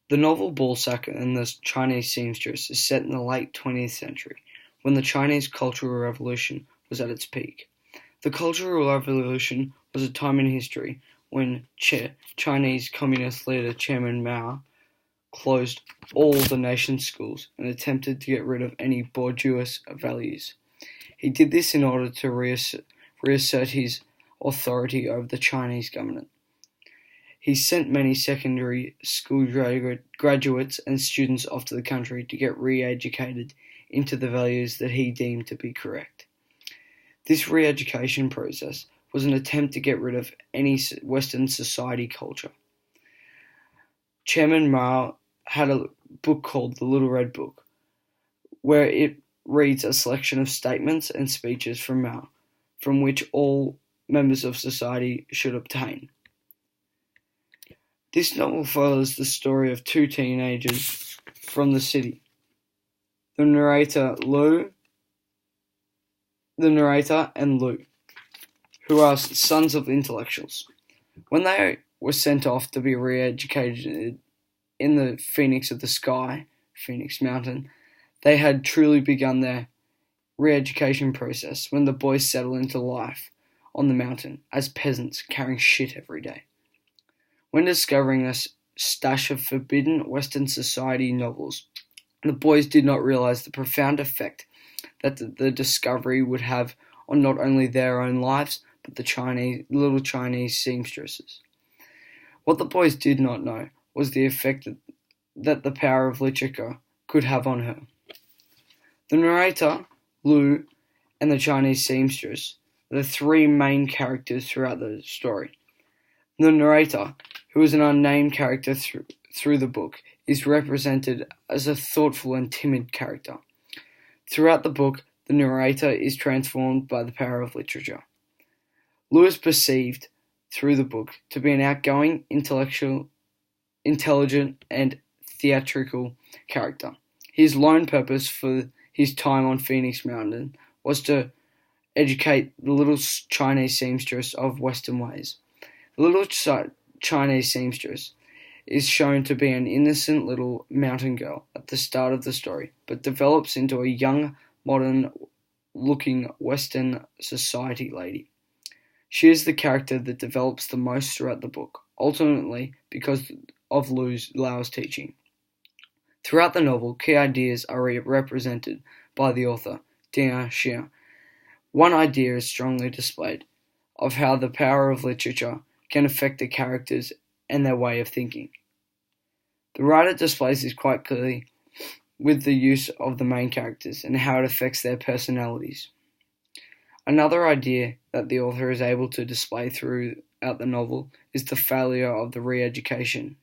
The novel Ballsack and the Chinese Seamstress is set in the late 20th century, when the Chinese Cultural Revolution was at its peak. The Cultural Revolution was a time in history when Chinese Communist leader Chairman Mao closed all the nation's schools and attempted to get rid of any bourgeois values. He did this in order to reassert his authority over the Chinese government. He sent many secondary school graduates and students off to the country to get re-educated into the values that he deemed to be correct. This re-education process was an attempt to get rid of any Western society culture. Chairman Mao had a book called The Little Red Book, where it reads a selection of statements and speeches from Mao, from which all members of society should obtain. This novel follows the story of two teenagers from the city. The narrator and Lou, who are sons of intellectuals. When they were sent off to be re-educated in the Phoenix of the Sky, Phoenix Mountain, they had truly begun their re-education process when the boys settled into life on the mountain as peasants carrying shit every day. When discovering a stash of forbidden Western society novels, the boys did not realize the profound effect that the discovery would have on not only their own lives, but the little Chinese seamstresses. What the boys did not know was the effect that the power of literature could have on her. The narrator, Lou, and the Chinese seamstress are the three main characters throughout the story. The narrator, who is an unnamed character through the book, is represented as a thoughtful and timid character. Throughout the book, the narrator is transformed by the power of literature. Lou is perceived through the book to be an outgoing, intelligent, and theatrical character. His lone purpose for his time on Phoenix Mountain was to educate the little Chinese seamstress of Western ways. The little Chinese seamstress is shown to be an innocent little mountain girl at the start of the story, but develops into a young, modern-looking Western society lady. She is the character that develops the most throughout the book, ultimately because of Lau's teaching. Throughout the novel, key ideas are represented by the author, Dian Xia. One idea is strongly displayed, of how the power of literature can affect the characters and their way of thinking. The writer displays this quite clearly with the use of the main characters and how it affects their personalities. Another idea that the author is able to display throughout the novel is the failure of the re-education,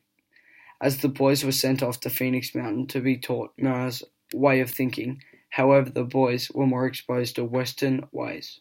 as the boys were sent off to Phoenix Mountain to be taught Mao's way of thinking. However, the boys were more exposed to Western ways.